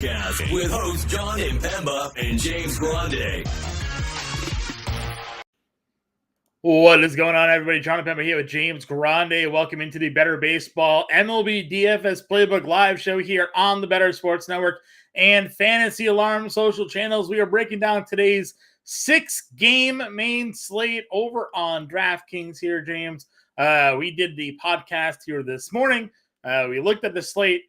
With hosts Jon Impemba and James Grande. What is going on, everybody? Jon Impemba here with James Grande. Welcome into the Better Baseball MLB DFS Playbook live show here on the Better Sports Network and Fantasy Alarm social channels. We are breaking down today's 6-game main slate over on DraftKings here, James. We did the podcast here this morning. We looked at the slate.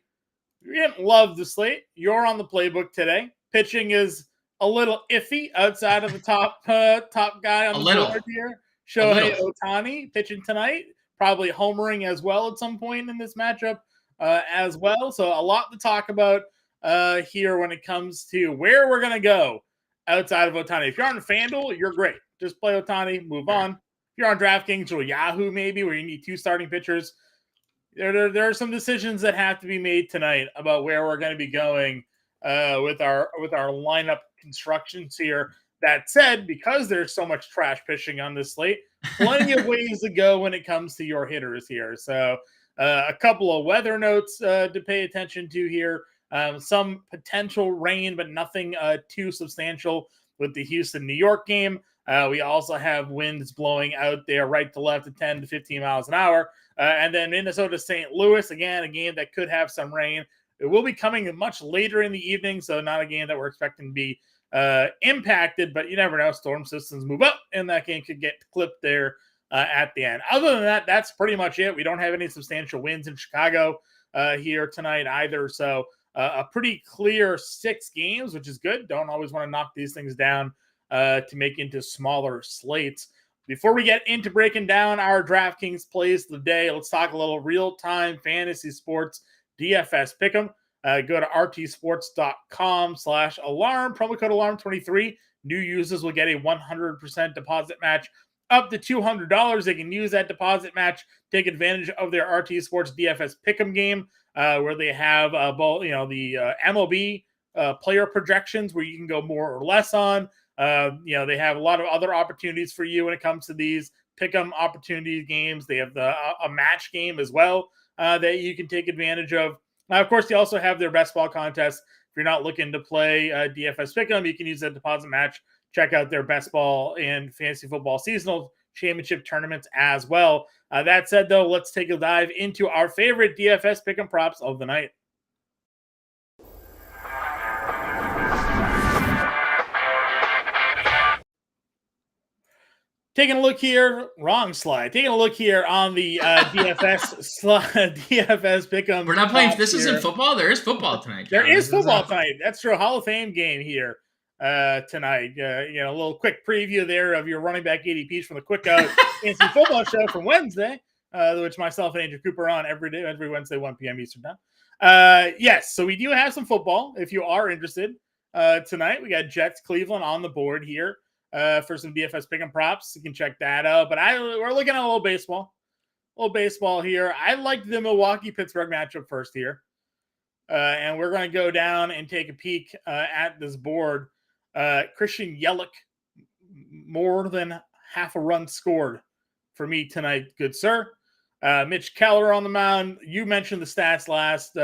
You didn't love the slate. You're on the playbook today. Pitching is a little iffy outside of the top guy on the board here. Shohei Ohtani pitching tonight, probably homering as well at some point in this matchup as well. So a lot to talk about here when it comes to where we're going to go outside of Ohtani. If you're on FanDuel, you're great. Just play Ohtani, move on. If you're on DraftKings or Yahoo maybe, where you need two starting pitchers, there are some decisions that have to be made tonight about where we're going to be going with our lineup constructions here. That said, because there's so much trash pitching on this slate, plenty of ways to go when it comes to your hitters here. So a couple of weather notes to pay attention to here. Some potential rain, but nothing too substantial with the Houston-New York game. We also have winds blowing out there right to left at 10 to 15 miles an hour. And then Minnesota-St. Louis, again, a game that could have some rain. It will be coming much later in the evening, so not a game that we're expecting to be impacted, but you never know. Storm systems move up, and that game could get clipped there at the end. Other than that, that's pretty much it. We don't have any substantial wins in Chicago here tonight either, so a pretty clear 6 games, which is good. Don't always want to knock these things down to make into smaller slates. Before we get into breaking down our DraftKings plays of the day, let's talk a little real-time fantasy sports DFS pick'em. Go to rtsports.com/alarm, promo code alarm23. New users will get a 100% deposit match up to $200. They can use that deposit match, take advantage of their RT Sports DFS pick'em game, where they have both, the MLB player projections where you can go more or less on. They have a lot of other opportunities for you when it comes to these pick'em opportunity games. They have a match game as well that you can take advantage of. Now, of course, they also have their best ball contest. If you're not looking to play DFS pick'em, you can use that deposit match. Check out their best ball and fantasy football seasonal championship tournaments as well. That said, though, let's take a dive into our favorite DFS pick'em props of the night. Taking a look here, wrong slide. Taking a look here on the DFS DFS pick'em. We're not playing. This isn't football. There is football tonight. There is football tonight. That's true. Hall of Fame game here tonight. A little quick preview there of your running back ADPs from the Quick Out Fantasy Football Show from Wednesday, which myself and Andrew Cooper are on every Wednesday, 1 p.m. Eastern time. Yes, so we do have some football if you are interested tonight. We got Jets Cleveland on the board here. For some DFS pick'em props, you can check that out. But we're looking at a little baseball here. I like the Milwaukee-Pittsburgh matchup first here, and we're going to go down and take a peek at this board. Christian Yelich, more than half a run scored for me tonight, good sir. Mitch Keller on the mound. You mentioned the stats last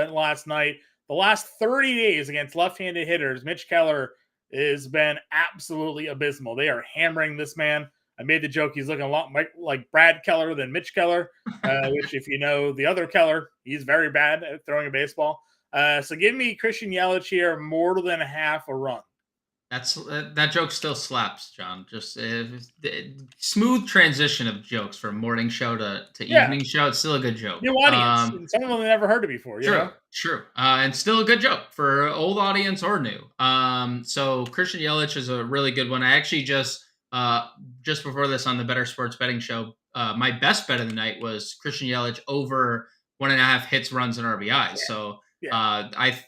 night. The last 30 days against left-handed hitters, Mitch Keller has been absolutely abysmal. They are hammering this man. I made the joke he's looking a lot like Brad Keller than Mitch Keller, which if you know the other Keller, he's very bad at throwing a baseball. So give me Christian Yelich here, more than half a run. That joke still slaps, John. Just smooth transition of jokes from morning show to evening show. It's still a good joke. New audience. And some of them have never heard it before. True. And still a good joke for old audience or new. So Christian Yelich is a really good one. I actually just before this on the Better Sports Betting Show, my best bet of the night was Christian Yelich over 1.5 hits, runs, and RBIs. Yeah. So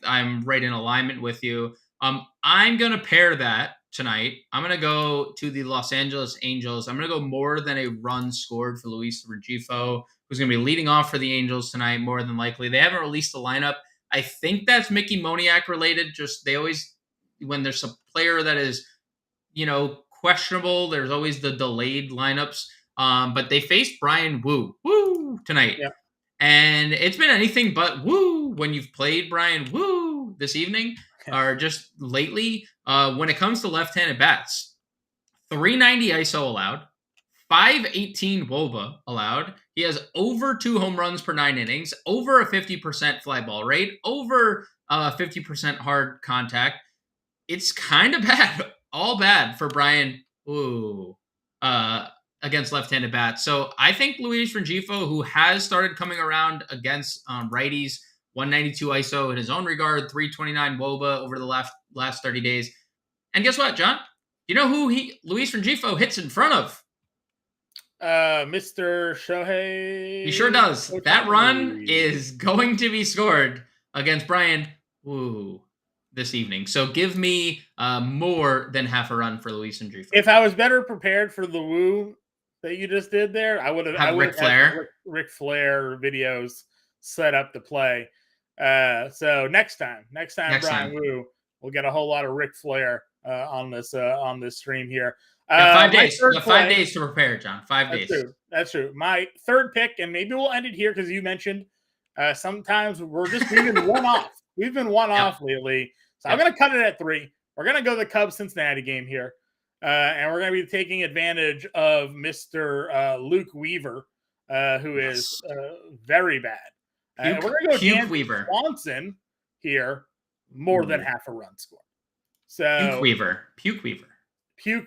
I'm right in alignment with you. I'm going to pair that tonight. I'm going to go to the Los Angeles Angels. I'm going to go more than a run scored for Luis Rengifo, who's going to be leading off for the Angels tonight, more than likely. They haven't released the lineup. I think that's Mickey Moniak related. Just they always, when there's a player that is, questionable, there's always the delayed lineups. But they faced Brian Wu tonight. Yeah. And it's been anything but woo when you've played Brian Wu this evening. or just lately, when it comes to left-handed bats, 390 ISO allowed, 518 WOBA allowed. He has over 2 home runs per 9 innings, over a 50% fly ball rate, over 50% hard contact. It's kind of bad, all bad for Brian. Against left-handed bats. So I think Luis Rengifo, who has started coming around against righties, 192 ISO in his own regard, 329 WOBA over the last 30 days. And guess what, John? You know who Luis Rengifo hits in front of? Mr. Shohei. He sure does. Ohtani. That run is going to be scored against Brian this evening. So give me more than half a run for Luis Rengifo. If I was better prepared for the woo that you just did there, I would have Ric Flair. Ric Flair videos set up to play. So next time, Brian Woo, we'll get a whole lot of Ric Flair on this stream here. 5 days. 5 days to prepare, John. 5 days. That's true. My third pick, and maybe we'll end it here because you mentioned sometimes we've been one off. We've been one off lately. So I'm going to cut it at 3. We're going to go to the Cubs-Cincinnati game here. And we're going to be taking advantage of Mr. Luke Weaver, who is very bad. And we're going to go Weaver Swanson here, more than half a run score. So Puke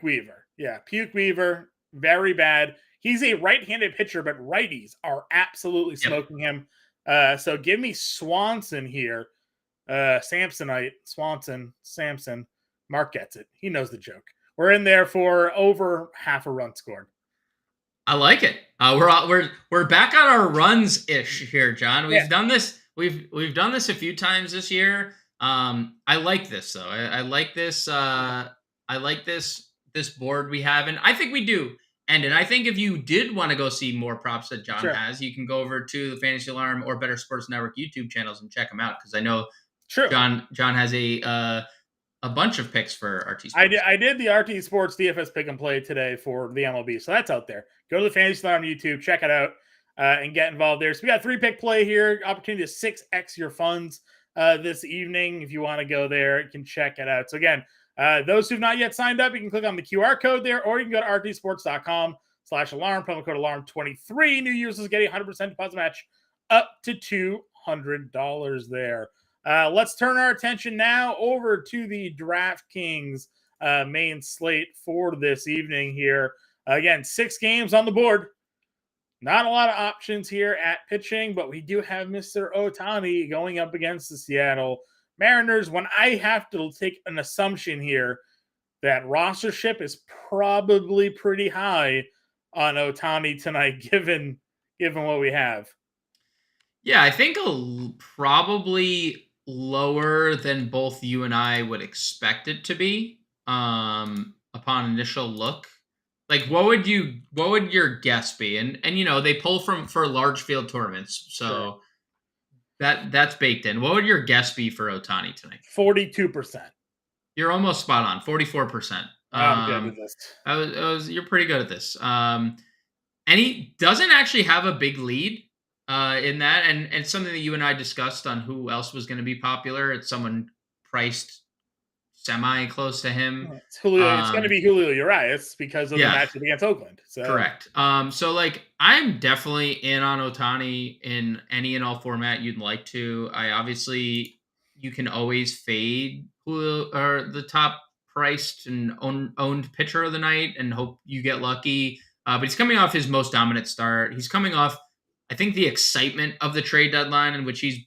Weaver. Yeah, Puke Weaver, very bad. He's a right-handed pitcher, but righties are absolutely smoking him. So give me Swanson here. Samsonite, Samson. Mark gets it. He knows the joke. We're in there for over half a run scored. I like it. We're back on our runs ish here, John. We've done this. We've done this a few times this year. I like this though. I like this. I like this board we have, and I think we do. And I think if you did want to go see more props that John has, you can go over to the Fantasy Alarm or Better Sports Network YouTube channels and check them out, because I know John has a bunch of picks for RT Sports. I did the RT Sports DFS pick and play today for the MLB, so that's out there. Go to the Fantasy Alarm YouTube, check it out, and get involved there. So we got 3-pick play here, opportunity to 6x your funds this evening. If you want to go there, you can check it out. So again, those who've not yet signed up, you can click on the QR code there, or you can go to rtsports.com/alarm, promo code alarm23. New users get a 100% deposit match up to $200 there. Let's turn our attention now over to the DraftKings main slate for this evening here. Again, 6 games on the board. Not a lot of options here at pitching, but we do have Mr. Ohtani going up against the Seattle Mariners. When I have to take an assumption here that rostership is probably pretty high on Ohtani tonight, given what we have. Yeah, I think probably lower than both you and I would expect it to be upon initial look. Like, what would your guess be? And you know, they pull for large field tournaments, so that's baked in. What would your guess be for Ohtani tonight? 42%. You're almost spot on. 44%. I'm good with this. You're pretty good at this. And he doesn't actually have a big lead in that, and something that you and I discussed on who else was going to be popular. It's someone priced semi close to him. It's Julio. It's going to be Julio Urias because of the matchup against Oakland. So. Correct. So like, I'm definitely in on Ohtani in any and all format you'd like to. You can always fade Julio or the top priced and owned pitcher of the night and hope you get lucky. But he's coming off his most dominant start. He's coming off, I think, the excitement of the trade deadline, in which he's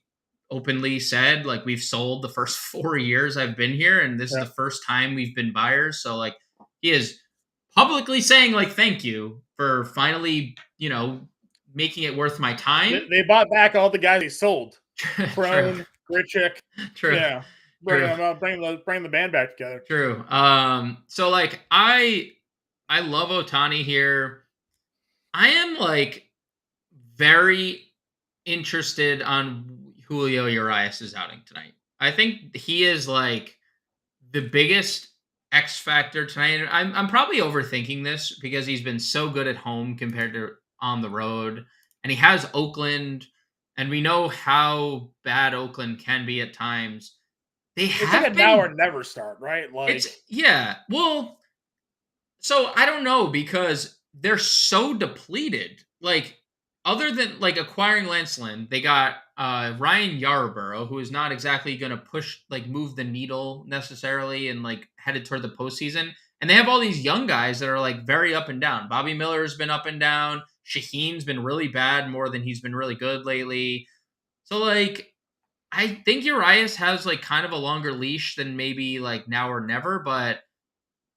openly said, like, we've sold the first 4 years I've been here, and this is the first time we've been buyers. So like, he is publicly saying, like, thank you for finally, you know, making it worth my time. They bought back all the guys they sold. Crone, Grichuk. True. Yeah. Bring the band back together. True. So like, I love Ohtani here. I am like very interested on Julio Urias' outing tonight. I think he is like the biggest X factor tonight. I'm probably overthinking this because he's been so good at home compared to on the road, and he has Oakland, and we know how bad Oakland can be at times. they It's have like a been. now or never start, right? Like Well, so I don't know because they're so depleted. Like, other than like acquiring Lance Lynn, they got Ryan Yarborough, who is not exactly going to move the needle necessarily, and like headed toward the postseason. And they have all these young guys that are like very up and down. Bobby Miller's been up and down. Shaheen's been really bad more than he's been really good lately. So like, I think Urias has like kind of a longer leash than maybe like now or never, but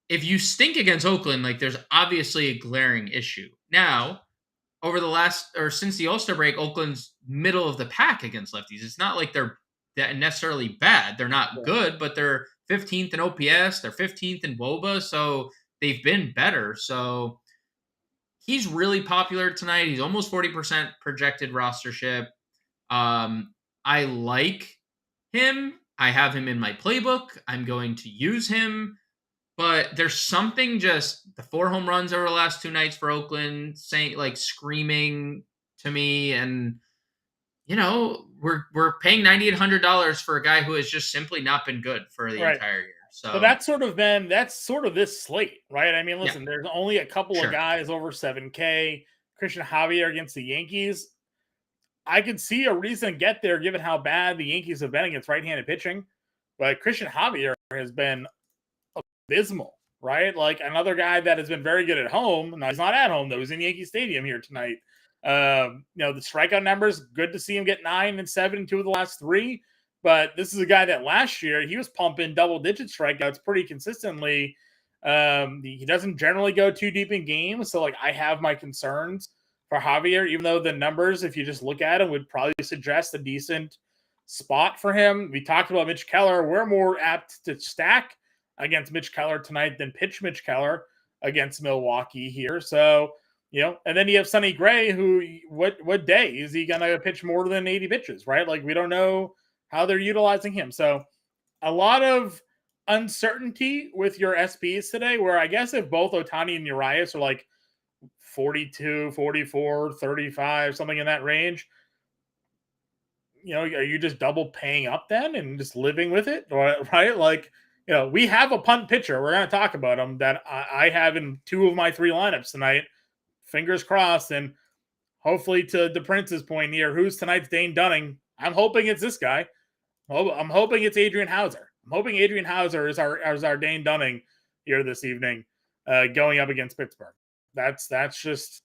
if you stink against Oakland, like there's obviously a glaring issue. Now, over the last or since the All-Star break, Oakland's middle of the pack against lefties. It's not like they're that necessarily bad. They're not good, but they're 15th in OPS, they're 15th in WOBA, so they've been better. So he's really popular tonight. He's almost 40% projected rostership. I like him. I have him in my playbook. I'm going to use him. But there's something just the 4 home runs over the last 2 nights for Oakland saying like screaming to me. And we're paying $9,800 for a guy who has just simply not been good for the entire year. So that's sort of this slate, right? I mean, listen, there's only a couple of guys over 7K. Christian Javier against the Yankees. I could see a reason to get there given how bad the Yankees have been against right-handed pitching. But Christian Javier has been abysmal, right? Like another guy that has been very good at home. Now he's not at home though. He's in Yankee Stadium here tonight. The strikeout numbers, good to see him get 9 and 7 in 2 of the last 3. But this is a guy that last year he was pumping double-digit strikeouts pretty consistently. He doesn't generally go too deep in games, so like I have my concerns for Javier, even though the numbers, if you just look at him, would probably suggest a decent spot for him. We talked about Mitch Keller. We're more apt to stack against Mitch Keller tonight than pitch Mitch Keller against Milwaukee here. So, and then you have Sonny Gray, who what day is he going to pitch more than 80 pitches, right? Like we don't know how they're utilizing him. So a lot of uncertainty with your SPs today, where I guess if both Ohtani and Urias are like 42, 44, 35, something in that range, are you just double paying up then and just living with it, right? Like, we have a punt pitcher. We're going to talk about him that I have in 2 of my 3 lineups tonight. Fingers crossed. And hopefully, to the Prince's point here, who's tonight's Dane Dunning? I'm hoping it's this guy. I'm hoping it's Adrian Hauser. I'm hoping Adrian Hauser is our Dane Dunning here this evening, going up against Pittsburgh. That's just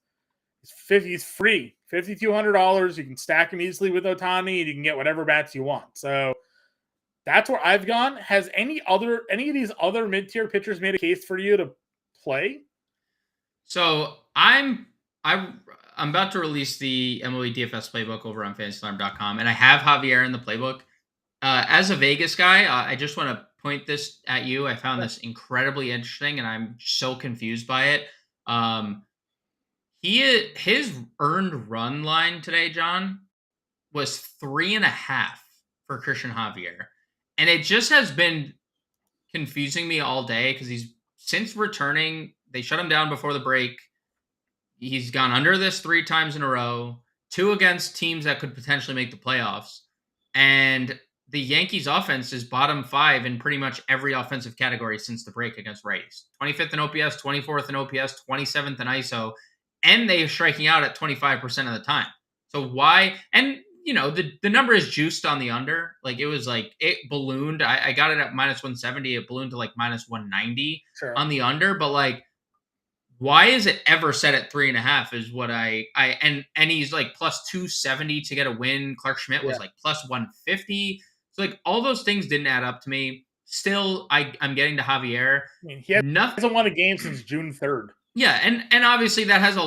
he's free, $5,200. You can stack him easily with Ohtani, and you can get whatever bats you want. So that's where I've gone. Has any of these other mid-tier pitchers made a case for you to play? So I'm about to release the MLB DFS playbook over on FantasyAlarm.com, and I have Javier in the playbook. As a Vegas guy, I just want to point this at you. I found this incredibly interesting, and I'm so confused by it. His earned run line today, John, was 3.5 for Christian Javier. And it just has been confusing me all day because he's since returning, they shut him down before the break. He's gone under this 3 times in a row, 2 against teams that could potentially make the playoffs. And the Yankees offense is bottom 5 in pretty much every offensive category since the break against righties. 25th in OPS, 24th in OPS, 27th in ISO, and they're striking out at 25% of the time. So why? And the number is juiced on the under. Like it ballooned. I got it at -170. It ballooned to like -190 on the under. But like, why is it ever set at 3.5? Is what and he's like +270 to get a win. Clark Schmidt was like +150. So like all those things didn't add up to me. Still, I'm getting to Javier. I mean, he hasn't won a game since June 3rd. Yeah, and obviously that has a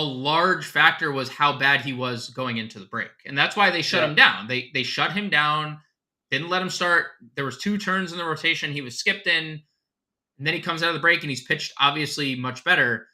large factor was how bad he was going into the break. And that's why they shut him down. They shut him down, didn't let him start. There was 2 turns in the rotation. He was skipped in, and then he comes out of the break and he's pitched obviously much better.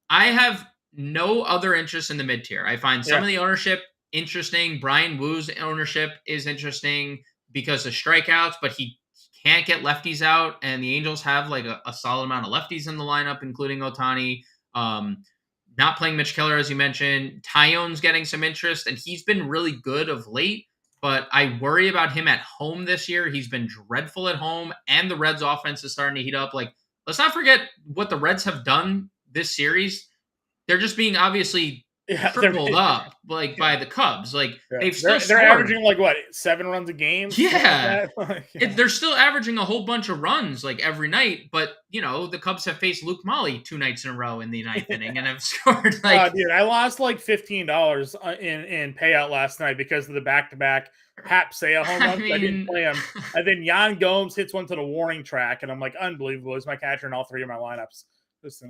I have no other interest in the mid-tier. I find some of the ownership interesting. Brian Woo's ownership is interesting because of strikeouts, but he can't get lefties out, and the Angels have like a solid amount of lefties in the lineup, including Ohtani. Not playing Mitch Keller, as you mentioned. Tyone's getting some interest, and he's been really good of late. but I worry about him at home this year. He's been dreadful at home, and the Reds offense is starting to heat up. Like, let's not forget what the Reds have done this series. They're just being obviously tripled up by the Cubs. Like, they've still they're averaging like what, 7 runs a game? Yeah. Like They're still averaging a whole bunch of runs like every night, but the Cubs have faced Luke Molly 2 nights in a row in the 9th inning and have scored like dude, I lost like $15 in payout last night because of the back-to-back Hap Seiya home runs. I didn't play him. And then Yan Gomes hits one to the warning track, and I'm like, unbelievable. He's my catcher in all 3 of my lineups. This is a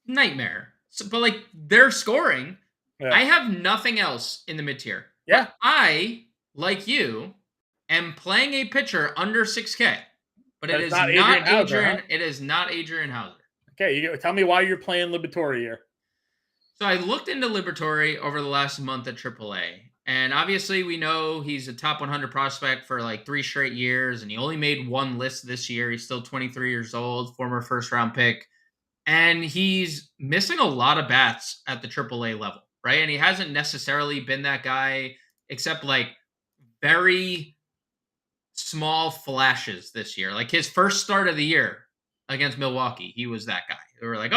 nightmare. So, but like, they're scoring. Yeah. I have nothing else in the mid-tier. Yeah. I, like you, am playing a pitcher under 6K. But it is not Adrian. It is not Adrian Hauser. Okay, tell me why you're playing Liberatore here. So I looked into Liberatore over the last month at AAA. And obviously we know he's a top 100 prospect for like 3 straight years. And he only made 1 list this year. He's still 23 years old, former first-round pick. And he's missing a lot of bats at the AAA level, right? And he hasn't necessarily been that guy, except like very small flashes this year. Like his first start of the year against Milwaukee, he was that guy. We were like,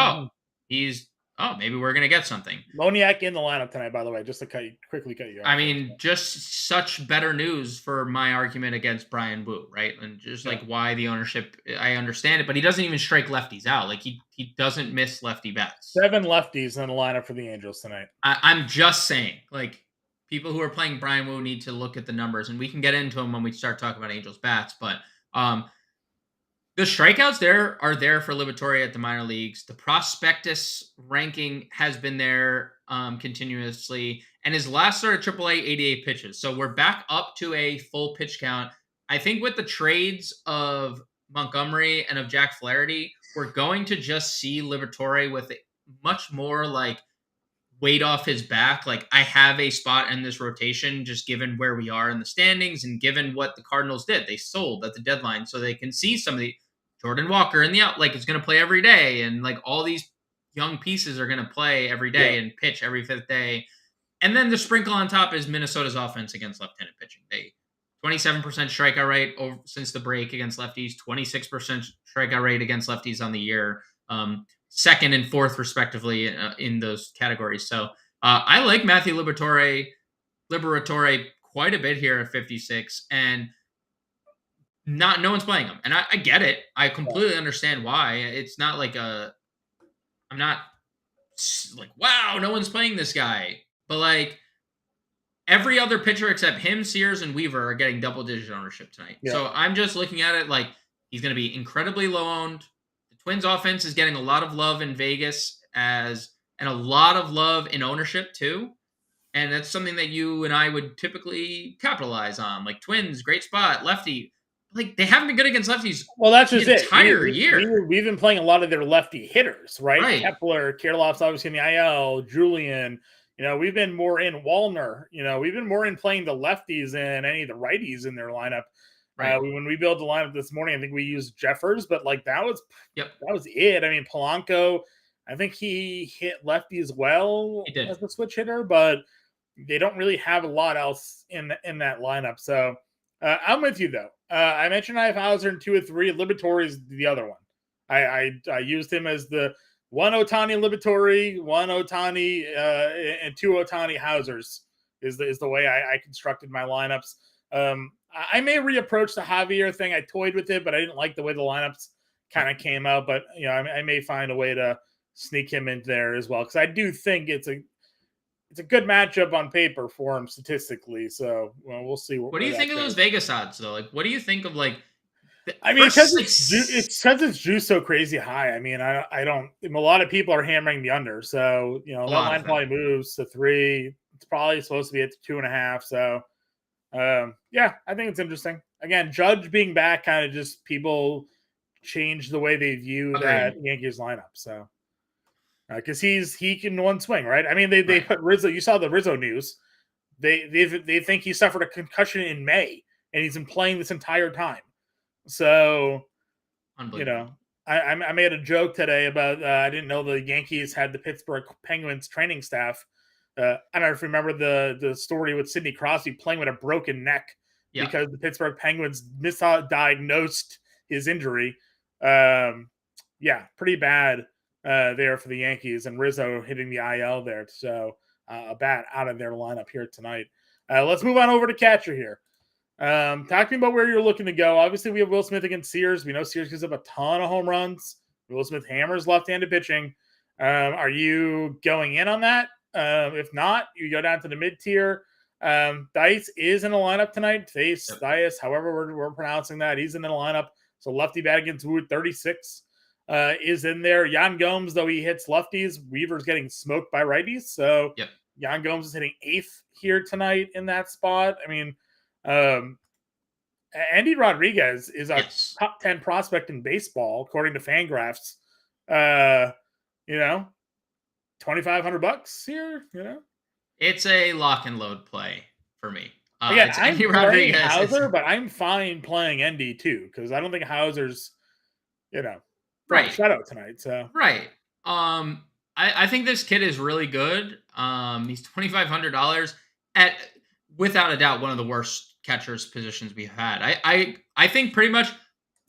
maybe we're going to get something. Moniak in the lineup tonight, by the way, just to quickly cut you off. I mean, just such better news for my argument against Brian Wu, right? And just like why the ownership, I understand it, but he doesn't even strike lefties out. Like he doesn't miss lefty bats. 7 lefties in the lineup for the Angels tonight. I'm just saying, like, people who are playing Brian Wu need to look at the numbers, and we can get into them when we start talking about Angels bats, but the strikeouts are there for Liberatore at the minor leagues. The prospectus ranking has been there continuously. And his last start at AAA, 88 pitches. So we're back up to a full pitch count. I think with the trades of Montgomery and of Jack Flaherty, we're going to just see Liberatore with much more like weight off his back. Like, I have a spot in this rotation, just given where we are in the standings and given what the Cardinals did. They sold at the deadline so they can see some of the Jordan Walker in the out, like, is going to play every day. And like all these young pieces are going to play every day and pitch every 5th day. And then the sprinkle on top is Minnesota's offense against left-handed pitching. They 27% strikeout rate since the break against lefties, 26% strikeout rate against lefties on the year, 2nd and 4th respectively in those categories. So I like Matthew Liberatore quite a bit here at 56, and no one's playing him. And I get it. I completely understand why. It's not like I'm not like, wow, no one's playing this guy. But like every other pitcher except him, Sears, and Weaver are getting double-digit ownership tonight. Yeah. So I'm just looking at it like he's going to be incredibly low-owned. The Twins offense is getting a lot of love in Vegas and a lot of love in ownership too. And that's something that you and I would typically capitalize on. Like Twins, great spot, lefty. Like, they haven't been good against lefties. Well, that's just the entire year. We've been playing a lot of their lefty hitters, right? Kepler, Kirilloff's obviously in the IL, Julian. We've been more in Wallner. We've been more in playing the lefties than any of the righties in their lineup. Right. When we built the lineup this morning, I think we used Jeffers, but like that was it. I mean, Polanco, I think he hit lefty as well as a switch hitter, but they don't really have a lot else in that lineup. So I'm with you though. I mentioned I have Hauser in 2 of 3. Liberatore is the other one. I used him as the 1 Ohtani Liberatore, 1 Ohtani, and 2 Ohtani Hausers is the way I constructed my lineups. I may reapproach the Javier thing. I toyed with it, but I didn't like the way the lineups kind of came out. But I may find a way to sneak him in there as well, because I do think it's a good matchup on paper for him statistically. So we'll see. What do you think of those Vegas odds though? Like, what do you think of like? I mean, because it's juiced so crazy high. I mean, I don't. A lot of people are hammering the under, so that line probably moves to 3. It's probably supposed to be at 2.5. So, I think it's interesting. Again, Judge being back, kind of just people change the way they view that Yankees lineup. So, because he can one swing, right? I mean, they put Rizzo. You saw the Rizzo news. They think he suffered a concussion in May, and he's been playing this entire time. So, I made a joke today about I didn't know the Yankees had the Pittsburgh Penguins training staff I don't know if you remember the story with Sidney Crosby playing with a broken neck Yeah. because the Pittsburgh Penguins misdiagnosed his injury. Yeah, pretty bad there for the Yankees, and Rizzo hitting the IL there. So a bat out of their lineup here tonight. Let's move on over to catcher here. Talking about where you're looking to go. Obviously, we have Will Smith against Sears. We know Sears gives up a ton of home runs. Will Smith hammers left-handed pitching. Are you going in on that? If not, you go down to the mid-tier. Dice is in the lineup tonight. Dice, however we're pronouncing that. He's in the lineup. So lefty bat against Wood, 36 is in there. Yan Gomes, though he hits lefties, Weaver's getting smoked by righties. So Yan Gomes is hitting 8th here tonight in that spot. I mean, Andy Rodriguez is our top 10 prospect in baseball, according to Fangraphs. $2,500 here, It's a lock and load play for me. Again, I'm playing Hauser, but I'm fine playing Endy too, because I don't think Hauser's, right shutout tonight. So right. I think this kid is really good. He's $2,500 at without a doubt one of the worst catchers positions we've had. I think pretty much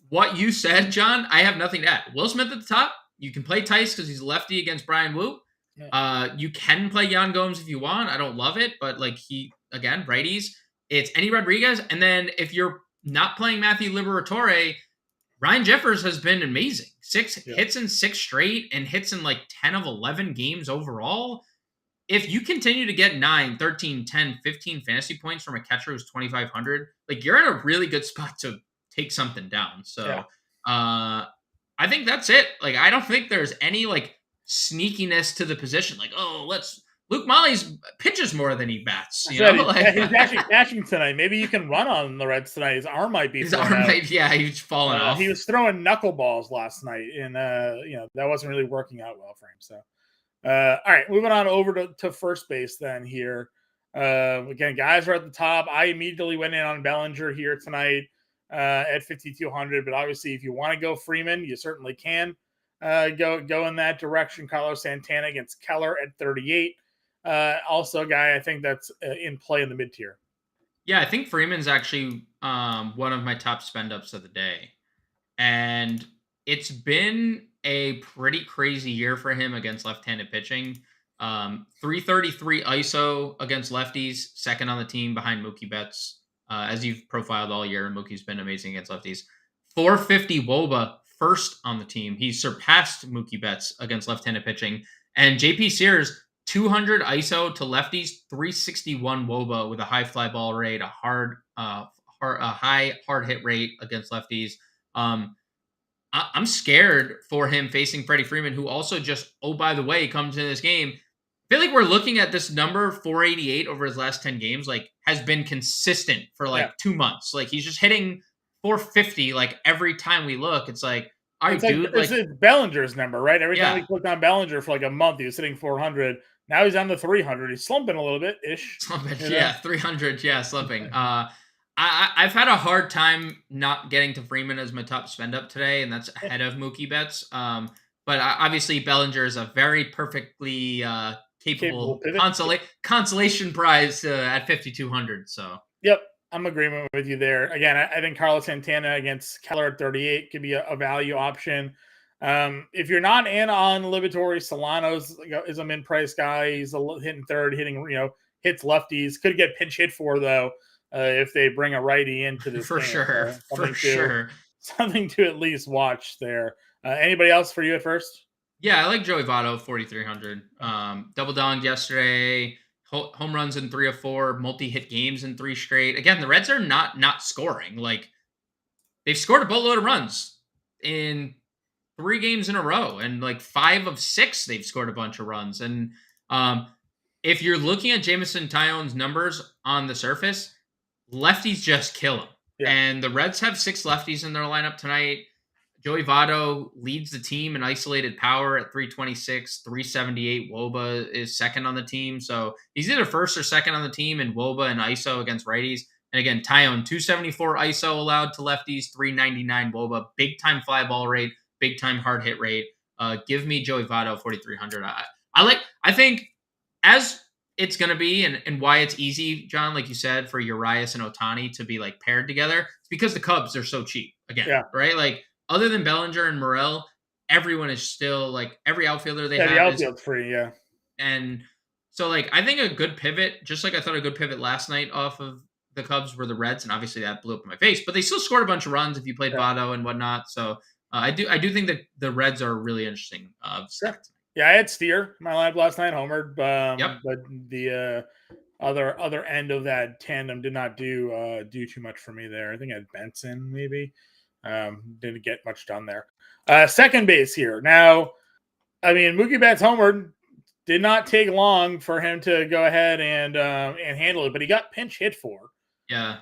what you said, John. I have nothing to add. Will Smith at the top. You can play Tice because he's lefty against Brian Wu. You can play Yan Gomes if you want. I don't love it, but righties. It's Endy Rodriguez, and then if you're not playing Matthew Liberatore, Ryan Jeffers has been amazing. 6 hits in 6 straight and hits in 10 of 11 games overall. If you continue to get 9, 13, 10, 15 fantasy points from a catcher who's 2,500, you're in a really good spot to take something down. So I think that's it. I don't think there's any sneakiness to the position. Luke Molly's pitches more than he bats. He's actually catching tonight. Maybe you can run on the Reds tonight. His arm might be. He's falling off. He was throwing knuckleballs last night, and that wasn't really working out well for him. So, all right, moving on over to first base then here. Again, guys are at the top. I immediately went in on Bellinger here tonight at 5,200. But obviously, if you want to go Freeman, you certainly can go in that direction. Carlos Santana against Keller at 38. Also a guy I think that's in play in the mid-tier. Yeah, I think Freeman's actually one of my top spend-ups of the day. And it's been a pretty crazy year for him against left-handed pitching. 333 ISO against lefties, second on the team behind Mookie Betts. As you've profiled all year, Mookie's been amazing against lefties. 450 WOBA, first on the team. He surpassed Mookie Betts against left-handed pitching. And JP Sears, 200 ISO to lefties, 361 WOBA with a high fly ball rate, a high hard hit rate against lefties. I'm scared for him facing Freddie Freeman, who also just, by the way, comes in this game. I feel like we're looking at this number 488 over his last 10 games, has been consistent for 2 months. He's just hitting 450 every time we look. It's all right, dude. It's Bellinger's number, right? Every time we clicked on Bellinger for a month, he was hitting 400. Now he's on the 300. He's slumping a little bit ish. 300. Yeah, slumping. I've had a hard time not getting to Freeman as my top spend up today, and that's ahead of Mookie Betts. But obviously Bellinger is a very perfectly capable consolation prize at 5,200. So yep, I'm in agreement with you there. Again, I think Carlos Santana against Keller at 38 could be a value option. If you're not in on Liberatore, Solano's is a min-price guy. He's hitting third, hits lefties. Could get pinch hit for, though, if they bring a righty into this for game. Sure. Something to at least watch there. Anybody else for you at first? Yeah, I like Joey Votto, 4,300. Double donged yesterday. Home runs in 3 of 4. Multi-hit games in 3 straight. Again, the Reds are not scoring. They've scored a boatload of runs in 3 games in a row, and 5 of 6 they've scored a bunch of runs. And if you're looking at Jameson Taillon's numbers on the surface, lefties just kill him. Yeah. And the Reds have 6 lefties in their lineup tonight. Joey Votto leads the team in isolated power at 326, 378. WOBA is second on the team. So he's either first or second on the team in WOBA and ISO against righties. And again, Taillon, 274 ISO allowed to lefties, 399 WOBA, big time fly ball rate, big time hard hit rate. Give me Joey Votto, 4,300. I think as it's going to be and why it's easy, John, like you said, for Urias and Ohtani to be like paired together. It's because the Cubs are so cheap again, Yeah. right? Like other than Bellinger and Morel, everyone is still like every outfielder they Yeah, the have is, outfield's free, yeah. and so like I think a good pivot, just like I thought a good pivot last night off of the Cubs were the Reds, and obviously that blew up in my face, but they still scored a bunch of runs if you played Yeah. Votto and whatnot. So I do think that the Reds are really interesting stack. Yeah, I had Steer my lineup last night, homered, Yep. but the other end of that tandem did not do too much for me there. I think I had Benson maybe. Didn't get much done there. Second base here. Now, I mean, Mookie Betts homered. Did not take long for him to go ahead and handle it, but he got pinch hit for. Yeah.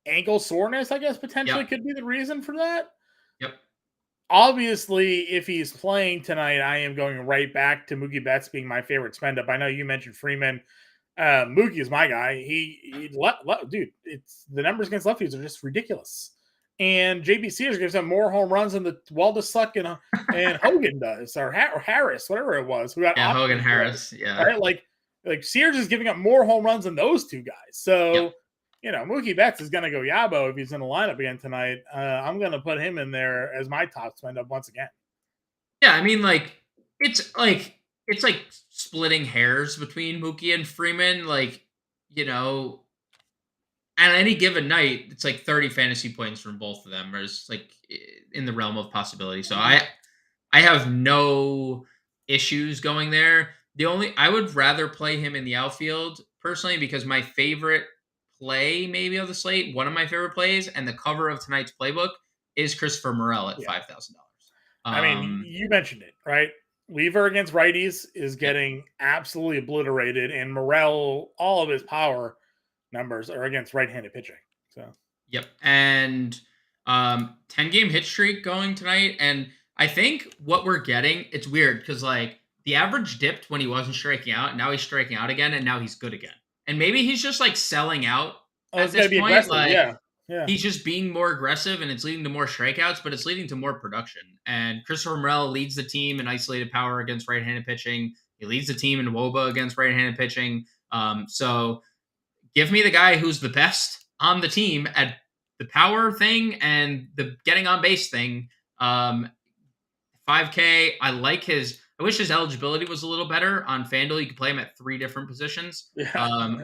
Ankle soreness, I guess, potentially Yep. could be the reason for that. Yep. Obviously, if he's playing tonight, I am going right back to Mookie Betts being my favorite spend up. I know you mentioned Freeman. Mookie is my guy. Dude, it's the numbers against lefties are just ridiculous. And JB Sears gives him more home runs than the Waldichuk and Hogan does, or Harris, whatever it was. Who got Hogan Harris. Yeah. Right? Like Sears is giving up more home runs than those two guys. So, Mookie Betts is going to go Yabo if he's in the lineup again tonight. I'm going to put him in there as my top spend up once again. Yeah, I mean, it's like splitting hairs between Mookie and Freeman. Like, at any given night, it's like 30 fantasy points from both of them, or it's like in the realm of possibility. So I have no issues going there. I would rather play him in the outfield personally because my favorite play maybe of the slate, one of my favorite plays, and the cover of tonight's playbook is Christopher Morel at $5,000. I mean, you mentioned it, right? Weaver against righties is getting absolutely obliterated, and Morel, all of his power numbers are against right-handed pitching. So, yep, and 10-game hit streak going tonight, and I think what we're getting, it's weird because like the average dipped when he wasn't striking out, and now he's striking out again, and now he's good again. And maybe he's just like selling out at this point. Like, yeah. He's just being more aggressive, and it's leading to more strikeouts, but it's leading to more production. And Christopher Morel leads the team in isolated power against right-handed pitching. He leads the team in WOBA against right-handed pitching. So give me the guy who's the best on the team at the power thing and the getting on base thing. 5K. I wish his eligibility was a little better on FanDuel. You could play him at 3 different positions,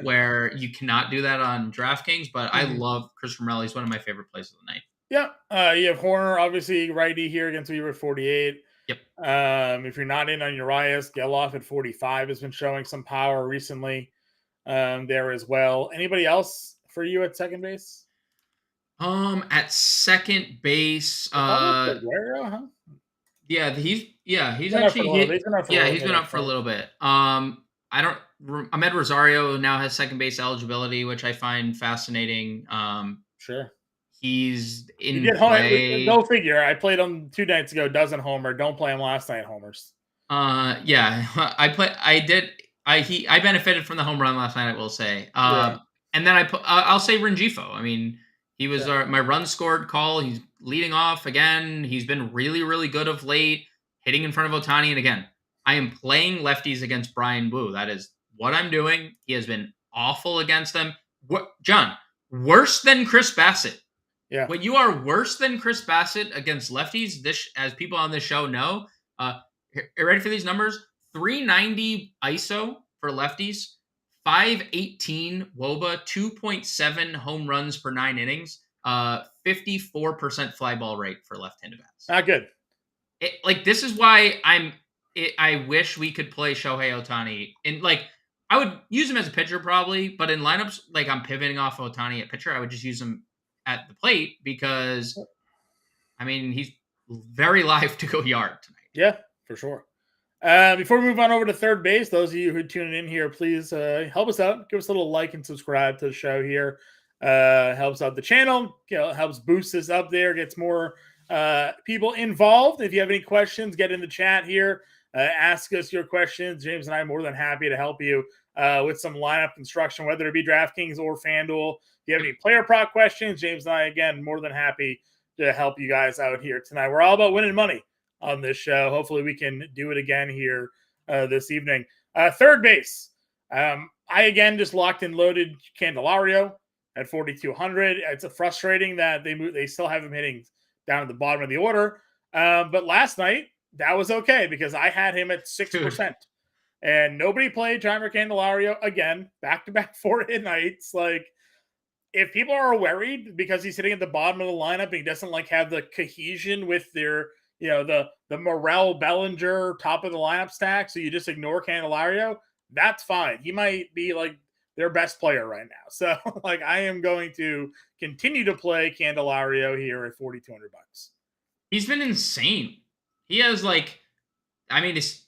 where you cannot do that on DraftKings. But I love Christopher Morel. He's one of my favorite plays of the night. Yeah. You have Horner, obviously righty here against Weaver at 48. Yep. If you're not in on Urias, Geloff at 45 has been showing some power recently there as well. Anybody else for you at second base? At second base, Guerrero, huh? he's been up for a little bit. Ahmed Rosario now has second base eligibility, which I find fascinating. Sure. He's in play. Go figure. I played him 2 nights ago. Doesn't homer. Don't play him last night. Homers. I benefited from the home run last night, I will say. And then I'll say Rengifo. I mean, he was my run scored call. He's leading off again. He's been really, really good of late, hitting in front of Ohtani. And again, I am playing lefties against Brian Wu. That is what I'm doing. He has been awful against them. John, worse than Chris Bassett. Yeah. When you are worse than Chris Bassett against lefties, as people on this show know, ready for these numbers? 390 ISO for lefties, 518 WOBA, 2.7 home runs per 9 innings, 54% fly ball rate for left-handed bats. Not good. This is why I wish we could play Shohei Ohtani. And I would use him as a pitcher probably, but in lineups, I'm pivoting off Ohtani at pitcher, I would just use him at the plate because, I mean, he's very live to go yard tonight. Yeah, for sure. Before we move on over to third base, those of you who tune in here, please help us out. Give us a little like and subscribe to the show here. Helps out the channel. Helps boost us up there. Gets more people involved. If you have any questions, get in the chat here. Ask us your questions. James and I are more than happy to help you with some lineup construction, whether it be DraftKings or FanDuel. If you have any player prop questions, James and I, again, more than happy to help you guys out here tonight. We're all about winning money on this show. Hopefully we can do it again here this evening. Third base. I again just locked and loaded Candelario at 4,200. It's frustrating that they still have him hitting down at the bottom of the order. But last night that was okay because I had him at 6%, and nobody played Jeimer Candelario again. Back-to-back 4-hit nights. Like, if people are worried because he's sitting at the bottom of the lineup and he doesn't have the cohesion with their, the Morel Bellinger top of the lineup stack, so you just ignore Candelario, that's fine. He might be their best player right now. So I am going to continue to play Candelario here at 4,200 bucks. He's been insane. He has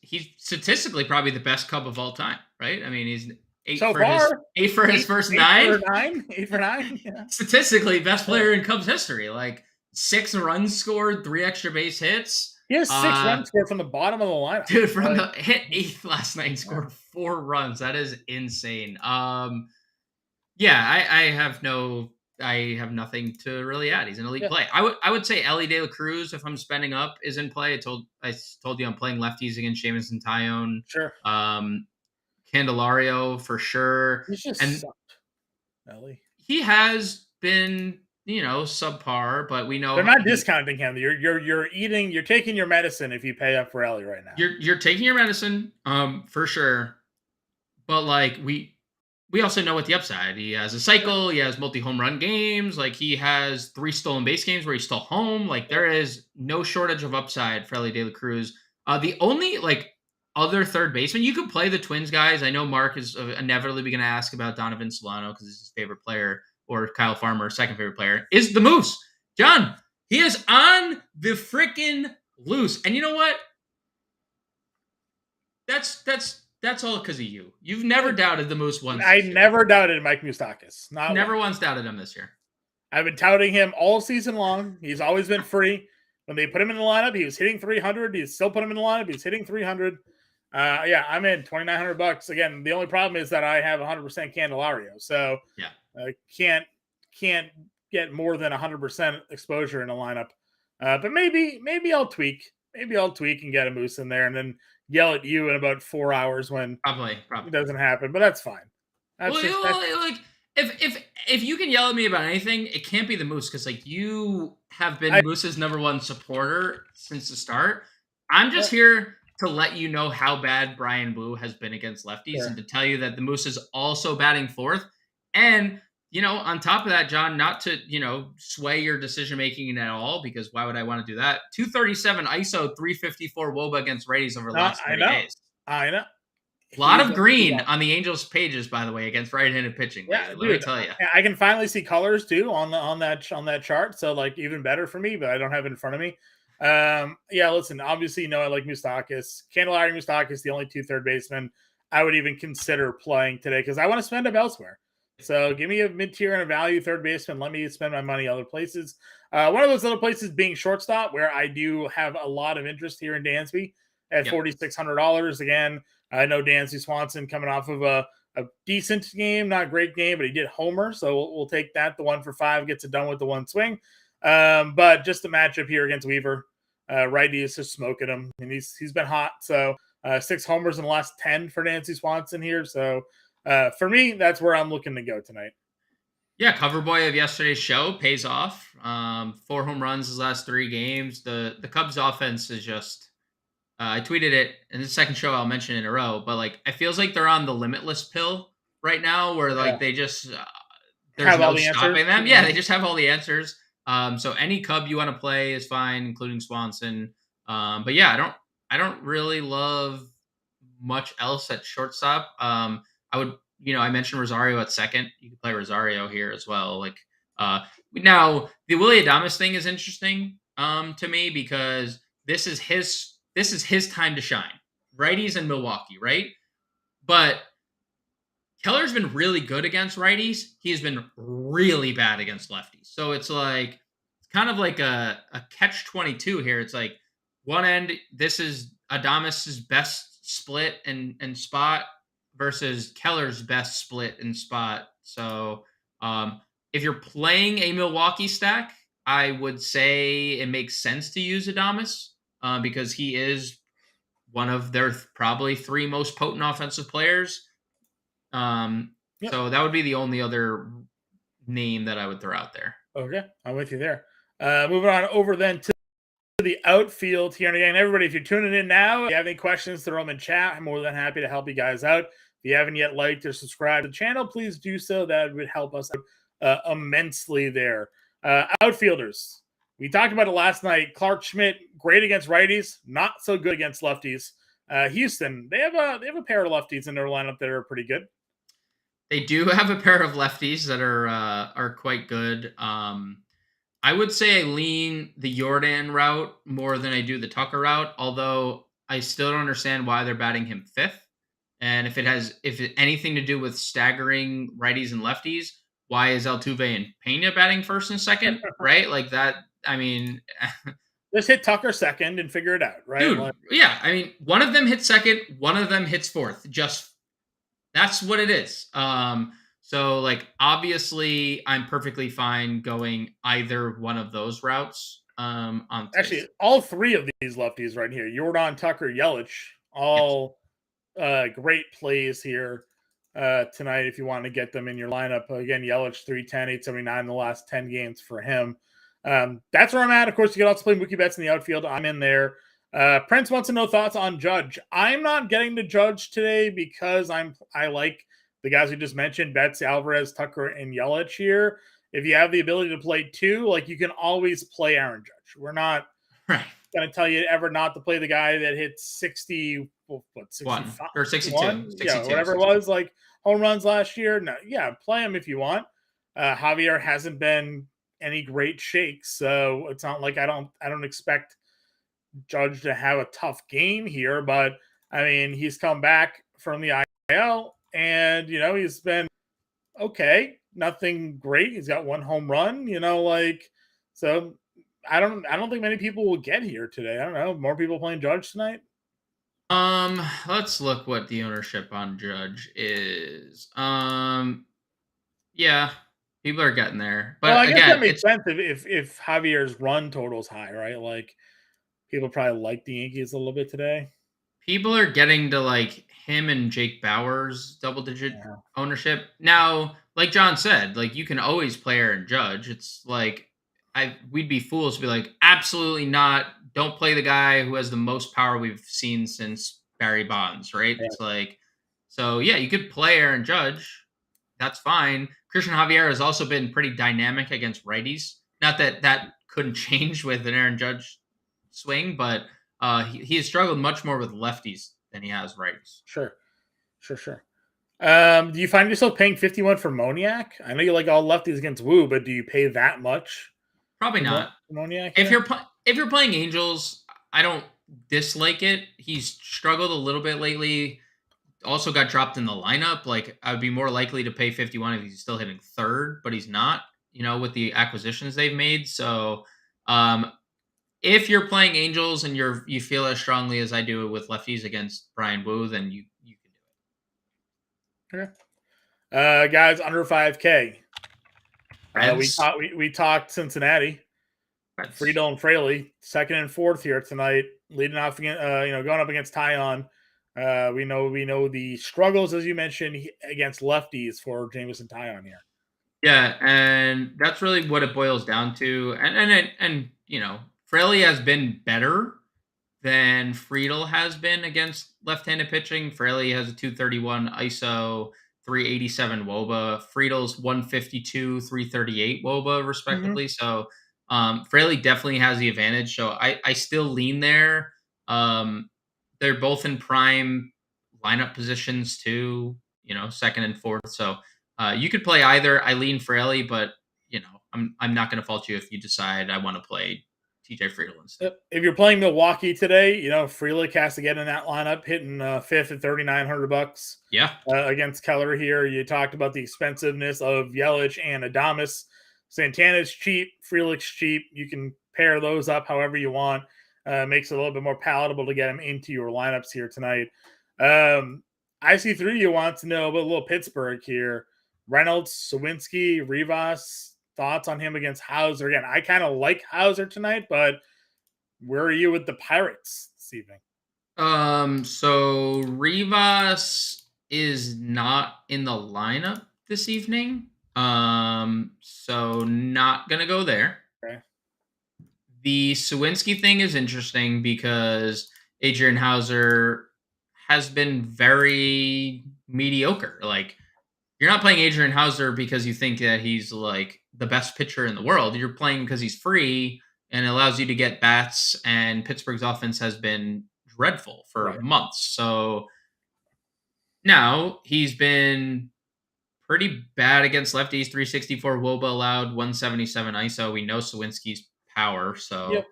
he's statistically probably the best Cub of all time, right? I mean, he's eight for his first 9. 8 for 9. Yeah. Statistically, best player in Cubs history. 6 runs scored, 3 extra base hits. He has 6 runs scored from the bottom of the lineup. Dude, hit 8th last night and scored 4 runs. That is insane. I have nothing to really add. He's an elite play. I would say Ellie De La Cruz, if I'm spending up, is in play. I told you I'm playing lefties against Seamus and Tyone. Sure. Candelario for sure. He's just sucked, Ellie. He has been, subpar, but we know they're not discounting him. You're taking your medicine if you pay up for Ellie right now. You're taking your medicine, for sure. But we also know what the upside. He has a cycle. He has multi-home run games. He has 3 stolen base games where he's still home. There is no shortage of upside for Ellie De La Cruz. The only other third baseman, you could play the Twins guys. I know Mark is inevitably going to ask about Donovan Solano because it's his favorite player, or Kyle Farmer, second favorite player, is the Moose. John, he is on the freaking loose. And you know what? That's all because of you. You've never doubted the Moose once. I never doubted Mike Moustakas. Never once doubted him this year. I've been touting him all season long. He's always been free. When they put him in the lineup, he was hitting 300. He still put him in the lineup. He's hitting 300. I'm in 2,900 bucks. Again, the only problem is that I have 100% Candelario, so can't get more than 100% exposure in the lineup. But maybe I'll tweak. Maybe I'll tweak and get a Moose in there, and then yell at you in about 4 hours when probably it doesn't happen. But that's fine. If you can yell at me about anything, it can't be the Moose because you have been Moose's number 1 supporter since the start. I'm just here to let you know how bad Brian Wu has been against lefties, and to tell you that the Moose is also batting 4th. And on top of that, John, not to sway your decision making at all, because why would I want to do that? 237 ISO, 354 WOBA against righties over the last 30 days. I know. A lot of green on the Angels pages, by the way, against right-handed pitching. Yeah, let me tell you. I can finally see colors too on that chart. So even better for me, but I don't have it in front of me. Listen, obviously, I like Moustakas. Candelario and Moustakas, the only 2 third basemen I would even consider playing today because I want to spend up elsewhere. So give me a mid-tier and a value third baseman. Let me spend my money other places. One of those other places being shortstop, where I do have a lot of interest here in Dansby at $4,600. Again, I know Dansby Swanson coming off of a decent game, not a great game, but he did homer. So we'll take that. The 1 for 5 gets it done with the 1 swing. But just the matchup here against Weaver, righty is just smoking him, and he's been hot. So 6 homers in the last 10 for Dansby Swanson here. So for me, that's where I'm looking to go tonight. Yeah, cover boy of yesterday's show pays off. 4 home runs his last 3 games. The Cubs offense is just I tweeted it in the second show I'll mention in a row, but I feels like they're on the limitless pill right now, where they just there's have no all the stopping answers. them. Yeah, they just have all the answers. So any Cub you want to play is fine, including Swanson. But yeah, I don't really love much else at shortstop. I would, I mentioned Rosario at second. You could play Rosario here as well. Now the Willy Adames thing is interesting to me, because this is his time to shine. Righties in Milwaukee, right? But Keller's been really good against righties. He's been really bad against lefties. So it's kind of like a catch-22 here. It's one end, this is Adames's best split and spot versus Keller's best split and spot. So if you're playing a Milwaukee stack, I would say it makes sense to use Adames because he is one of their probably 3 most potent offensive players. Yep. So that would be the only other name that I would throw out there. Okay, I'm with you there. Moving on over then to the outfield here. And again, everybody, if you're tuning in now, if you have any questions, throw them in chat. I'm more than happy to help you guys out. If you haven't yet liked or subscribed to the channel, please do so. That would help us out immensely there. Outfielders. We talked about it last night. Clark Schmidt, great against righties, not so good against lefties. Houston, they have a pair of lefties in their lineup that are pretty good. They do have a pair of lefties that are quite good. I would say I lean the Jordan route more than I do the Tucker route, although I still don't understand why they're batting him 5th. And if it anything to do with staggering righties and lefties, why is Altuve and Pena batting 1st and 2nd? Right? Like that. I mean, Just hit Tucker 2nd and figure it out, right? dude, yeah. I mean, one of them hits 2nd, one of them hits 4th. Just that's what it is. So like obviously I'm perfectly fine going either one of those routes. On Actually, all 3 of these lefties right here, Jordan, Tucker, Yelich, all great plays here tonight if you want to get them in your lineup. Again, Yelich 310, 879 in the last 10 games for him. That's where I'm at. Of course, you can also play Mookie Betts in the outfield. I'm in there. Prince wants to know thoughts on Judge. I'm not getting to Judge today because I like the guys we just mentioned, Betts, Alvarez, Tucker, and Yelich here. If you have the ability to play 2, like you can always play Aaron Judge. We're not going to tell you ever not to play the guy that hits 60, 65 or 62, 62, yeah, whatever 62. it was, like home runs last year. No, yeah, play him if you want. Javier hasn't been any great shakes, so it's not like I don't expect Judge to have a tough game here, but I mean he's come back from the IL and he's been okay, nothing great. He's got 1 home run, so I don't think many people will get here today. I don't know, more people playing Judge tonight. Let's look what the ownership on Judge is. Yeah, people are getting there, but Well, I guess again, that makes sense if Javier's run total's high, right? Like people probably like the Yankees a little bit today. people are getting to like him and Jake Bauers double-digit ownership. Now, like John said, like you can always play Aaron Judge. It's like we'd be fools to be like, absolutely not. Don't play the guy who has the most power we've seen since Barry Bonds, right? Yeah. It's like, so yeah, you could play Aaron Judge. That's fine. Christian Javier has also been pretty dynamic against righties. Not that that couldn't change with an Aaron Judge swing, but he has struggled much more with lefties than he has righties. Sure. Do you find yourself paying 51 for Moniak? I know you like all lefties against Woo, but do you pay that much? Probably not. Moniak. If you're playing Angels, I don't dislike it. He's struggled a little bit lately. Also got dropped in the lineup. Like I would be more likely to pay 51 if he's still hitting 3rd, but he's not. With the acquisitions they've made. So, if you're playing Angels and you feel as strongly as I do with lefties against Brian Wu, then you can do it. Okay. Guys under 5K. We talked Cincinnati. Friedel and Fraley, 2nd and 4th here tonight, leading off again. Going up against Tyon. We know the struggles, as you mentioned, against lefties for Jameson Tyon here. Yeah, and that's really what it boils down to. And Fraley has been better than Friedel has been against left-handed pitching. Fraley has a 231 ISO, 387 WOBA. Friedel's 152, 338 WOBA, respectively. Mm-hmm. So Fraley definitely has the advantage. So I still lean there. They're both in prime lineup positions too, 2nd and 4th. So you could play either. I lean Fraley, but I'm not going to fault you if you decide I want to play TJ Friedel instead. If you're playing Milwaukee today, Frelick has to get in that lineup, hitting 5th at $3,900. Yeah, against Keller here. You talked about the expensiveness of Yelich and Adames. Santana's cheap, Frelick's cheap. You can pair those up however you want. Makes it a little bit more palatable to get them into your lineups here tonight. IC3, you want to know about a little Pittsburgh here. Reynolds, Sawinski, Rivas. Thoughts on him against Hauser? Again, I kind of like Hauser tonight, but where are you with the Pirates this evening? So Rivas is not in the lineup this evening. So not gonna go there. Okay. The Sawinski thing is interesting because Adrian Hauser has been very mediocre. Like, you're not playing Adrian Hauser because you think that he's like the best pitcher in the world. You're playing because he's free and it allows you to get bats. And Pittsburgh's offense has been dreadful for Right. months. So now he's been pretty bad against lefties. 364 WOBA allowed, 177 ISO. We know Sawinski's power, Yep. so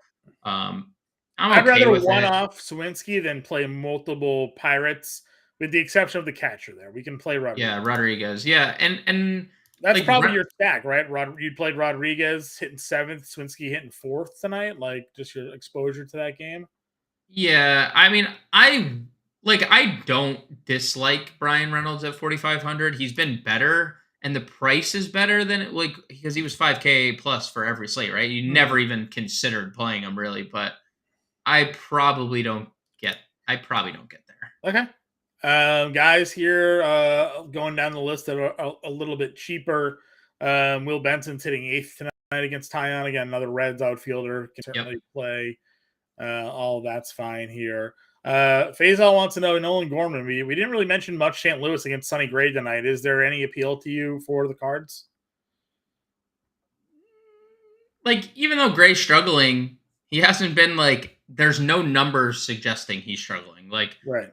I'm I'd okay rather with one it. off Sawinski than play multiple Pirates, with the exception of the catcher there. We can play Rodriguez. Yeah, Rodriguez. Yeah, and That's like probably your stack, right? You played Rodriguez hitting 7th, Swinsky hitting 4th tonight. Like, just your exposure to that game. yeah, I mean, I don't dislike Brian Reynolds at 4,500. He's been better, and the price is better than it, like, because he was 5K plus for every slate, right? You never even considered playing him really, but I probably don't get. I probably don't get there. Okay. Guys here going down the list that are a little bit cheaper. Will Benson's hitting 8th tonight against Tyon. Again, another Reds outfielder. Can certainly play. All that's fine here. Faisal wants to know Nolan Gorman. We didn't really mention much St. Louis against Sonny Gray tonight. Is there any appeal to you for the Cards? Like, even though Gray's struggling, he hasn't been like. There's no numbers suggesting he's struggling. Like, Right.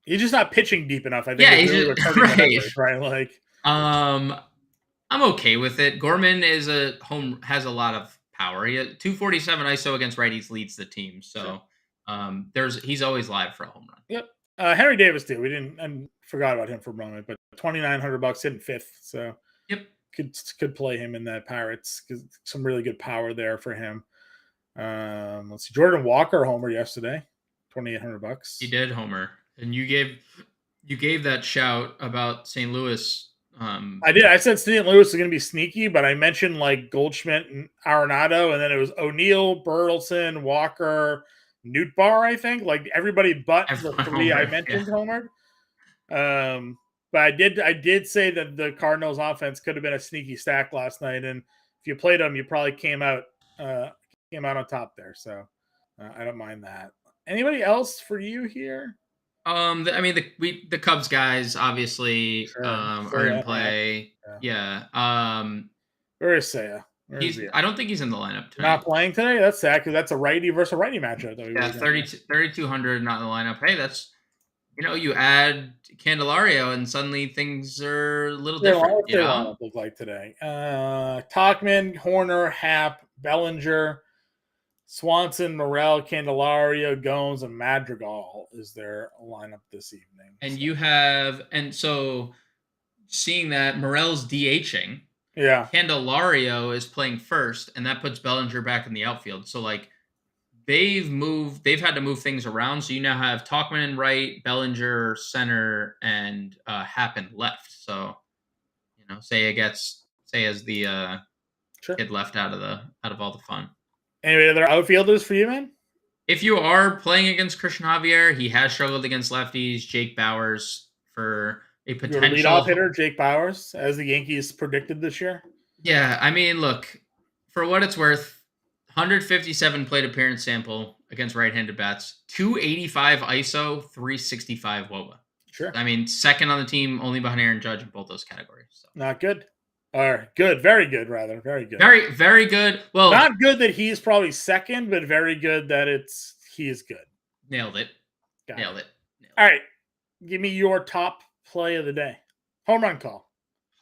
He's just not pitching deep enough. I think. yeah, It's he's really just, hurting the right. numbers, right? Like, I'm okay with it. Gorman has a lot of power. He has 247 ISO against righties, leads the team. So he's always live for a home run. Yep. Henry Davis too. We didn't and forgot about him for a moment, but $2,900 hitting 5th. So Yep. could play him in that Pirates because some really good power there for him. Let's see. Jordan Walker homer yesterday, $2,800. He did homer, and you gave that shout about St. Louis. I did. I said St. Louis is going to be sneaky, but I mentioned like Goldschmidt and Arenado, and then it was O'Neill, Burleson, Walker, Nootbaar. I think like everybody but the 3 I mentioned homered. But I did say that the Cardinals offense could have been a sneaky stack last night, and if you played them, you probably came out on top there. So I don't mind that. Anybody else for you here? The Cubs guys obviously are in play. Yeah. Where is Seiya? I don't think he's in the lineup tonight. Not playing today? That's sad because that's a righty versus a righty matchup. Yeah, 3,200 not in the lineup. Hey, that's, you add Candelario and suddenly things are a little different. What their lineup look like today? Tauchman, Horner, Happ, Bellinger, Swanson, Morel, Candelario, Gomes, and Madrigal is their lineup this evening. And so seeing that Morel's DHing, yeah, Candelario is playing first, and that puts Bellinger back in the outfield. So like they've had to move things around. So you now have Tauchman in right, Bellinger center, and Happ in left. So Seiya as the kid left out of all the fun. Any other outfielders for you, man? If you are playing against Christian Javier, he has struggled against lefties. Jake Bauers for a potential leadoff hitter, Jake Bauers, as the Yankees predicted this year. Yeah, I mean, look, for what it's worth, 157 plate appearance sample against right-handed bats, 285 ISO, 365 WOBA. Sure. I mean, second on the team, only behind Aaron Judge in both those categories. So. Not good. Or good, very good, rather. Very good. Very, very good. Well, not good that he's probably second, but very good that he is good. Nailed it. Nailed it. All right. Give me your top play of the day. Home run call.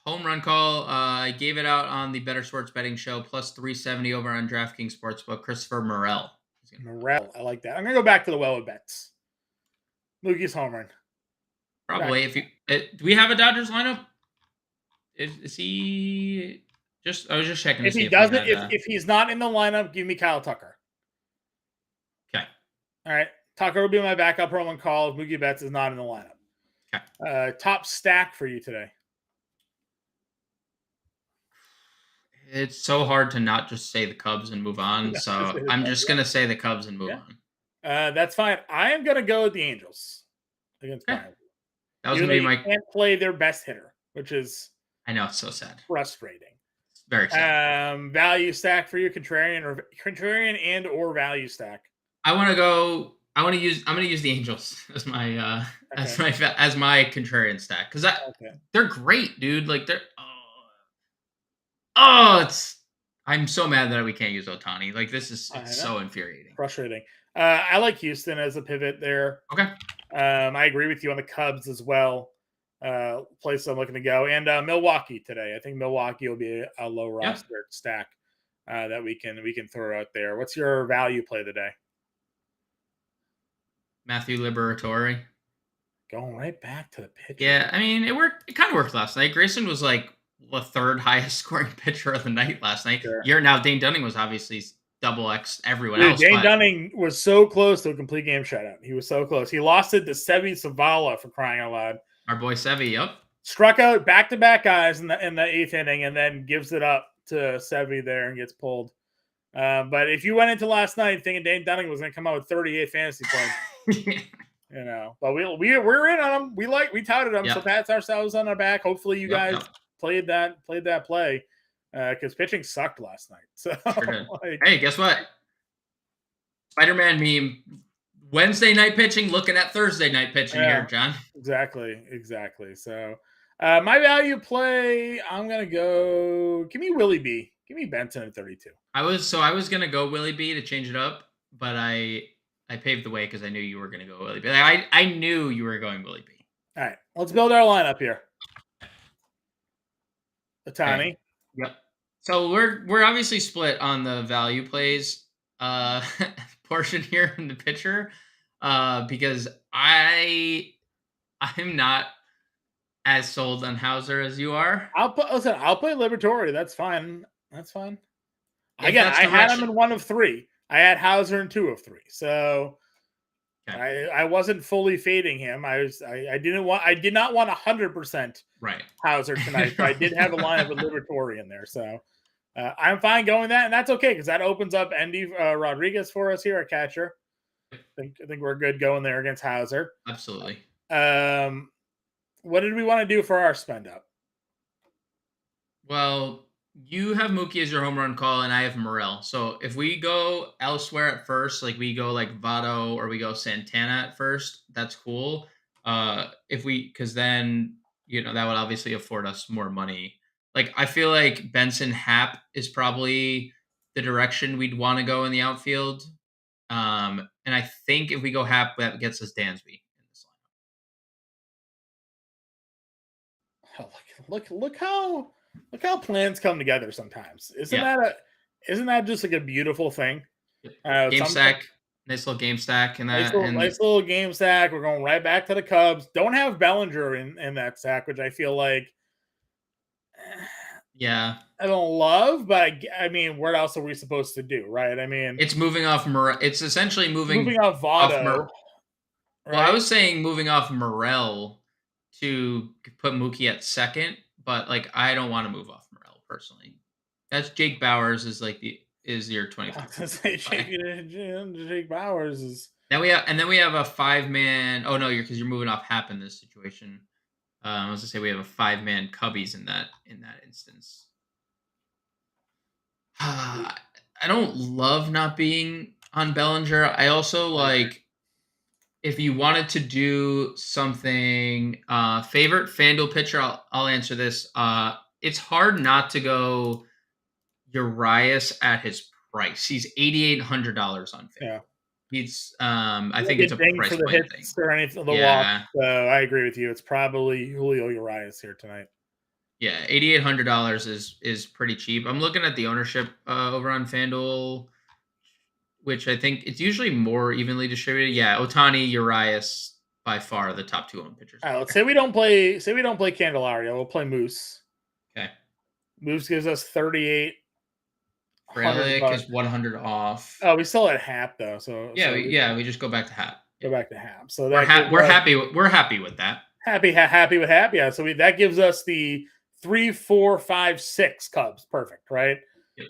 Home run call. I gave it out on the Better Sports Betting Show, plus 370 over on DraftKings Sportsbook. Christopher Morel. Morel. I like that. I'm going to go back to the well of bets. Mookie's home run. Probably. Right. Do we have a Dodgers lineup? Is he just? I was just checking. If he doesn't, if he's not in the lineup, give me Kyle Tucker. Okay. All right. Tucker will be my backup home run call if Mookie Betts is not in the lineup. Okay. Top stack for you today. It's so hard to not just say the Cubs and move on. So I'm just gonna say the Cubs and move on. That's fine. I am going to go with the Angels against Okay. Brian. That was going to be my. Can't play their best hitter, which is I know, it's so sad. frustrating. It's very sad. Value stack for you, contrarian or value stack. I'm going to use the Angels as my as my contrarian stack because they're great, dude. Like I'm so mad that we can't use Ohtani. Like this is so infuriating, frustrating. I like Houston as a pivot there. Okay. I agree with you on the Cubs as well. Place I'm looking to go, and Milwaukee today. I think Milwaukee will be a low roster stack that we can throw out there. What's your value play today? Matthew Liberatore. Going right back to the pitcher. Yeah, I mean, it worked. It kind of worked last night. Grayson was like the third highest scoring pitcher of the night last night. Sure. Now Dane Dunning was obviously double X everyone else. Dane Dunning was so close to a complete game shutout. He was so close. He lost it to Sevi Savala, for crying out loud. Our boy Sevi, yep. Struck out back-to-back guys in the 8th inning and then gives it up to Sevi there and gets pulled. But if you went into last night thinking Dane Dunning was going to come out with 38 fantasy points, but we're in on him. We touted him, so pats ourselves on our back. Hopefully you guys played that play because pitching sucked last night. So hey, guess what? Spider-Man meme. Wednesday night pitching, looking at Thursday night pitching here, John. Exactly. So my value play, I'm gonna go. Give me Willie B. Give me Benson at 32. I was gonna go Willie B to change it up, but I paved the way because I knew you were gonna go Willie B. I knew you were going Willie B. All right, let's build our lineup here. Ohtani. Okay. Yep. So we're obviously split on the value plays portion here in the pitcher because I'm not as sold on Hauser as you are. I'll play Liberatore. That's fine. Again, I had him in 1 of 3. I had Hauser in 2 of 3. So I wasn't fully fading him. I did not want 100% Hauser tonight, but I did have a lineup with Liberatore in there. So I'm fine going that, and that's okay because that opens up Andy Rodriguez for us here at catcher. I think we're good going there against Hauser. Absolutely. What did we want to do for our spend up? Well, you have Mookie as your home run call, and I have Morel. So if we go elsewhere at first, like we go like Votto or we go Santana at first, that's cool. Because then that would obviously afford us more money. Like I feel like Benson Happ is probably the direction we'd want to go in the outfield. And I think if we go Happ, that gets us Dansby in this lineup. Oh, look how plans come together sometimes. Isn't that just like a beautiful thing? Game stack. Nice little game stack. Nice little game stack. We're going right back to the Cubs. Don't have Bellinger in that stack, which I feel like I don't love, but I mean, what else are we supposed to do, right? I mean, it's moving off it's essentially moving off Votto. Right? Well, I was saying moving off Morel to put Mookie at second, but like I don't want to move off Morel personally. That's Jake Bauers is your 20. Jake Bauers is. Then we have a 5-man. Oh no, because you're moving off Happ in this situation. I was gonna say we have a 5-man Cubbies in that instance. I don't love not being on Bellinger. I also like if you wanted to do something favorite FanDuel pitcher. I'll answer this. It's hard not to go Urias at his price. He's $8,800 on FanDuel. Yeah. He's I think it's a price for the hits thing. Or anything the walk. So I agree with you. It's probably Julio Urias here tonight. Yeah, $8,800 is pretty cheap. I'm looking at the ownership over on FanDuel, which I think it's usually more evenly distributed. Yeah, Ohtani, Urias by far the top 2 owned pitchers. All right, let's say we don't play Candelario. We'll play Moose. Okay. Moose gives us 38. Frelick is 100 off. Oh, we still at Happ though. So we just go back to Happ. Go back to Happ. So we're happy. We're happy with that. Happy with Happ. Yeah. So that gives us the 3, 4, 5, 6 Cubs. Perfect, right? Yep.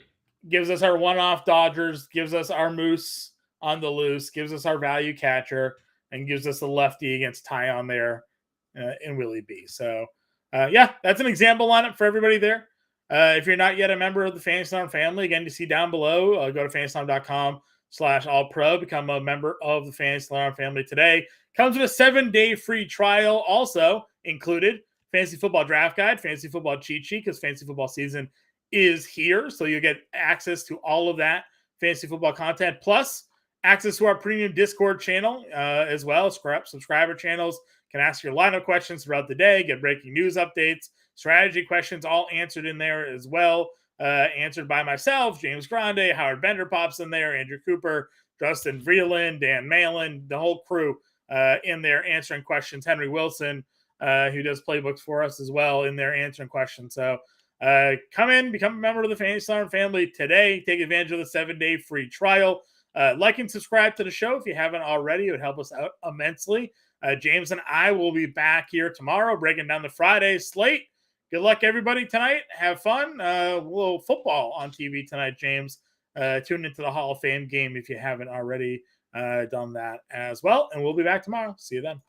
Gives us our one-off Dodgers. Gives us our Moose. on the loose, gives us our value catcher, and gives us a lefty against Tyon there in Willie B. So, yeah, that's an example lineup for everybody there. If you're not yet a member of the Fantasy Alarm family, again, you see down below, go to fantasyalarm.com/all-pro, become a member of the Fantasy Alarm family today. Comes with a 7-day free trial, also included Fantasy Football Draft Guide, Fantasy Football Cheat Sheet, because Fantasy Football season is here. So you'll get access to all of that fantasy football content, plus access to our premium Discord channel as well. Subscriber channels can ask your lineup questions throughout the day, get breaking news updates, strategy questions, all answered in there as well. Answered by myself, James Grande, Howard Bender pops in there, Andrew Cooper, Justin Vreeland, Dan Malin, the whole crew in there answering questions. Henry Wilson, who does playbooks for us as well, in there answering questions. So come in, become a member of the Fantasy Alarm family today. Take advantage of the 7-day free trial. Like and subscribe to the show if you haven't already. It would help us out immensely. James and I will be back here tomorrow breaking down the Friday slate. Good luck, everybody, tonight. Have fun. A little football on TV tonight, James. Tune into the Hall of Fame game if you haven't already done that as well. And we'll be back tomorrow. See you then.